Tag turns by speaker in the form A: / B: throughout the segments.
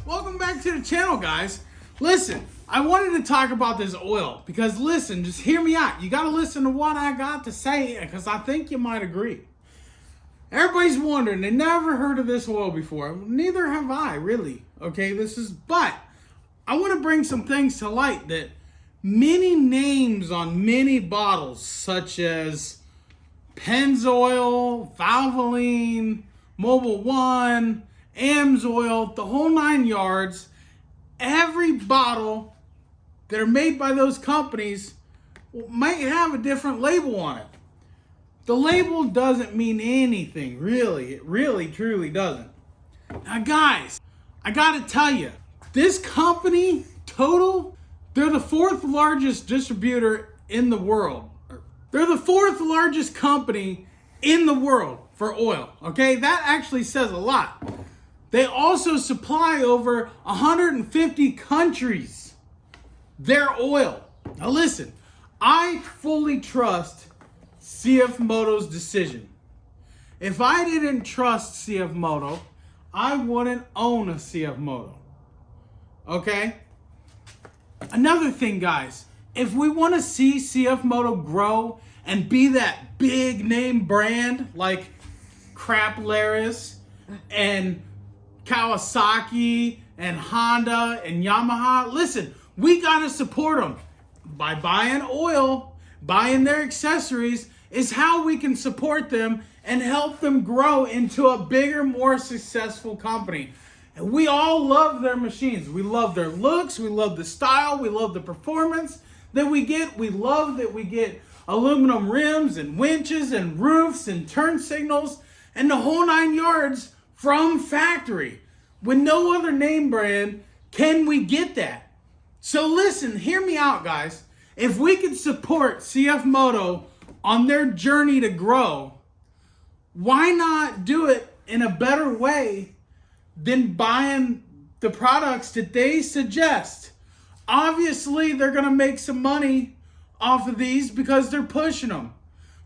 A: Welcome back to the channel, guys. Listen, I wanted to talk about this oil because listen, just hear me out. You got to listen to what I got to say because I think you might agree. Everybody's wondering, they never heard of this oil before. Neither have I, really. Okay, but I want to bring some things to light that many names on many bottles, such as Pennzoil, Valvoline, Mobil 1, Amsoil, the whole 9 yards, every bottle that are made by those companies might have a different label on it. The label doesn't mean anything, really. It really, truly doesn't. Now, guys, I gotta tell you, this company, Total, they're the 4th largest distributor in the world. They're the 4th largest company in the world for oil, okay? That actually says a lot. They also supply over 150 countries their oil. Now listen, I fully trust Cfmoto's decision. If I didn't trust Cfmoto, I wouldn't own a Cfmoto. Okay? Another thing, guys, if we want to see Cfmoto grow and be that big name brand like Craplaris and Kawasaki and Honda and Yamaha, listen, we gotta support them. By buying oil, buying their accessories is how we can support them and help them grow into a bigger, more successful company. And we all love their machines. We love their looks, we love the style, we love the performance that we get. We love that we get aluminum rims and winches and roofs and turn signals and the whole 9 yards from factory. With no other name brand can we get that. So listen, hear me out, guys. If we could support Cfmoto on their journey to grow, why not do it in a better way than buying the products that they suggest? Obviously, they're going to make some money off of these because they're pushing them.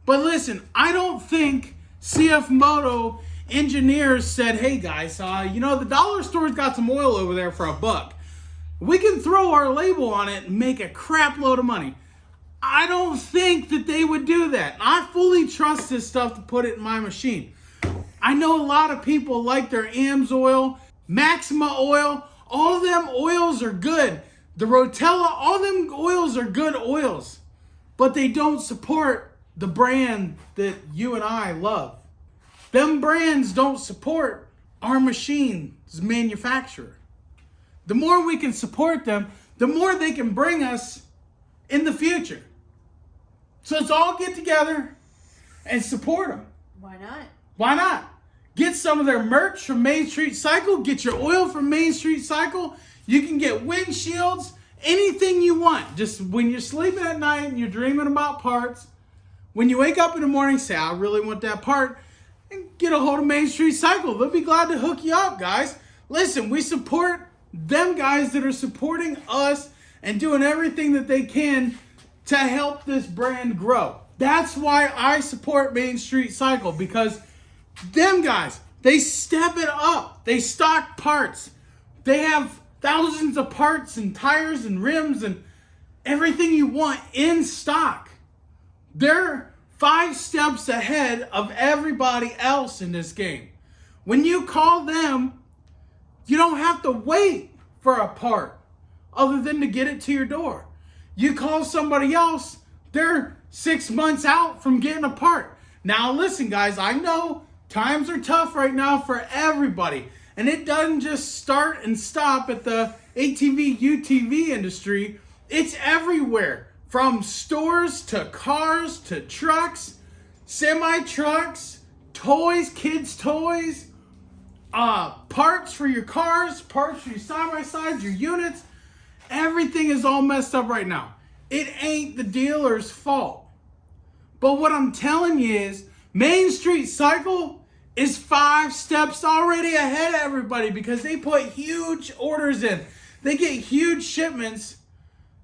A: But listen, I don't think Cfmoto engineers said, hey guys, the dollar store's got some oil over there for $1. We can throw our label on it and make a crap load of money. I don't think that they would do that. I fully trust this stuff to put it in my machine. I know a lot of people like their Amsoil, Maxima oil. All of them oils are good. The Rotella, all them oils are good oils. But they don't support the brand that you and I love. Them brands don't support our machine's manufacturer. The more we can support them, the more they can bring us in the future. So let's all get together and support them.
B: Why not?
A: Why not? Get some of their merch from Main Street Cycle. Get your oil from Main Street Cycle. You can get windshields, anything you want. Just when you're sleeping at night and you're dreaming about parts, when you wake up in the morning, say, I really want that part, and get a hold of Main Street Cycle. They'll be glad to hook you up, guys. Listen, we support them guys that are supporting us and doing everything that they can to help this brand grow. That's why I support Main Street Cycle, because them guys, they step it up. They stock parts. They have thousands of parts and tires and rims and everything you want in stock. They're 5 steps ahead of everybody else in this game. When you call them, you don't have to wait for a part other than to get it to your door. You call somebody else, they're 6 months out from getting a part. Now listen, guys, I know times are tough right now for everybody. And it doesn't just start and stop at the ATV, UTV industry. It's everywhere. From stores to cars to trucks, semi-trucks, toys, kids' toys, parts for your cars, parts for your side-by-sides, your units. Everything is all messed up right now. It ain't the dealer's fault. But what I'm telling you is Main Street Cycle is 5 steps already ahead of everybody because they put huge orders in. They get huge shipments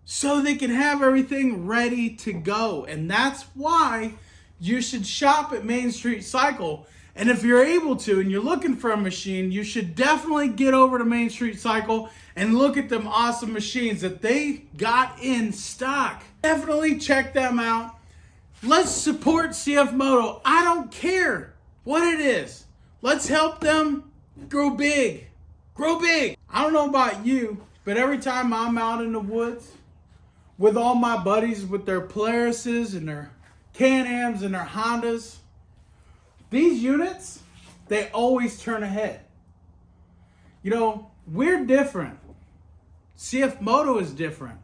A: so they can have everything ready to go. And that's why you should shop at Main Street Cycle And if you're able to and you're looking for a machine, you should definitely get over to Main Street Cycle and look at them awesome machines that they got in stock. Definitely check them out. Let's support Cfmoto. I don't care what it is. Let's help them grow big. Grow big. I don't know about you, but every time I'm out in the woods with all my buddies with their Polarises and their Can-Ams and their Hondas, these units, they always turn ahead. You know, we're different. Cfmoto is different.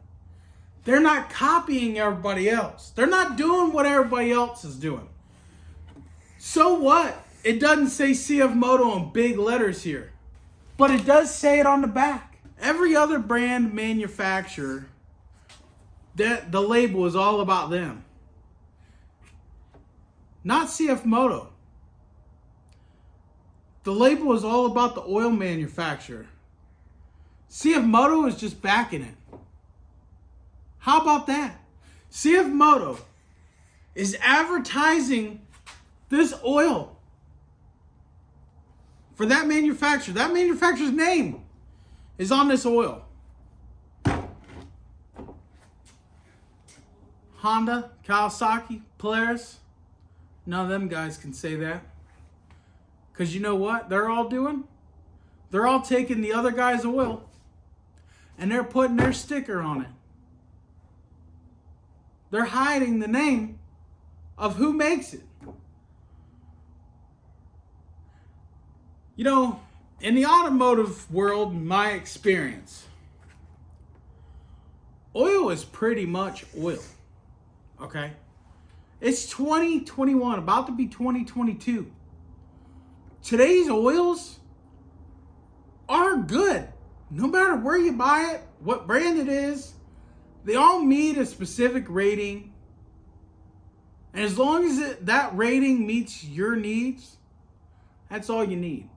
A: They're not copying everybody else. They're not doing what everybody else is doing. So what? It doesn't say Cfmoto in big letters here, but it does say it on the back. Every other brand manufacturer, the label is all about them. Not Cfmoto. The label is all about the oil manufacturer. Cfmoto is just backing it. How about that? Cfmoto is advertising this oil for that manufacturer. That manufacturer's name is on this oil. Honda, Kawasaki, Polaris, none of them guys can say that. Because you know what they're all doing? They're all taking the other guy's oil and they're putting their sticker on it. They're hiding the name of who makes it. You know, in the automotive world, in my experience, oil is pretty much oil. Okay? It's 2021, about to be 2022. Today's oils are good. No matter where you buy it, what brand it is, they all meet a specific rating. And as long as that rating meets your needs, that's all you need.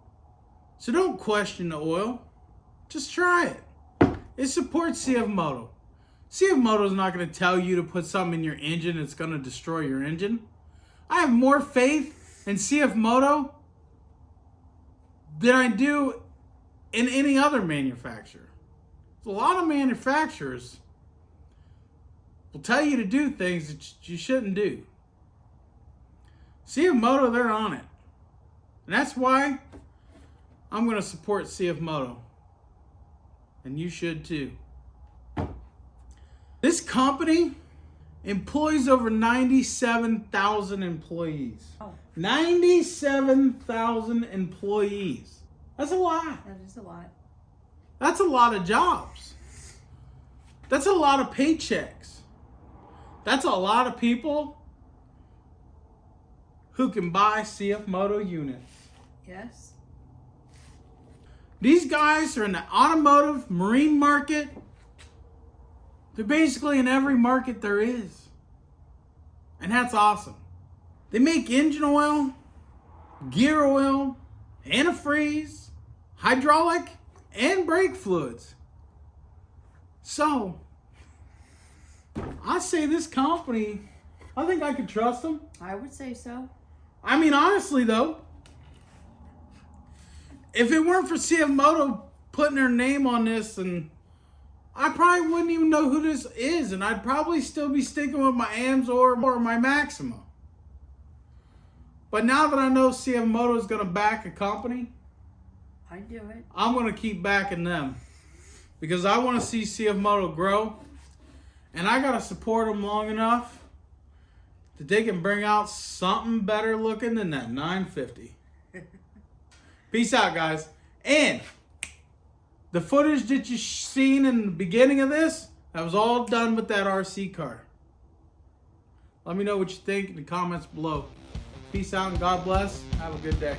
A: So don't question the oil. Just try it. It supports Cfmoto. Cfmoto is not going to tell you to put something in your engine that's going to destroy your engine. I have more faith in Cfmoto than I do in any other manufacturer. A lot of manufacturers will tell you to do things that you shouldn't do. Cfmoto, they're on it. And that's why I'm going to support Cfmoto. And you should too. This company employs over 97,000 employees.
B: Oh.
A: 97,000 employees. That's a lot.
B: That is a lot.
A: That's a lot of jobs. That's a lot of paychecks. That's a lot of people who can buy Cfmoto units.
B: Yes.
A: These guys are in the automotive, marine market. They're basically in every market there is. And that's awesome. They make engine oil, gear oil, antifreeze, hydraulic, and brake fluids. So, I say this company, I think I could trust them.
B: I would say so.
A: I mean, honestly though, if it weren't for Cfmoto putting their name on this, and I probably wouldn't even know who this is, and I'd probably still be sticking with my AMs or my Maxima. But now that I know Cfmoto is going to back a company,
B: I'd do it.
A: I'm going to keep backing them. Because I want to see Cfmoto grow. And I got to support them long enough that they can bring out something better looking than that 950. Peace out, guys. And the footage that you seen in the beginning of this, that was all done with that RC car. Let me know what you think in the comments below. Peace out and God bless. Have a good day.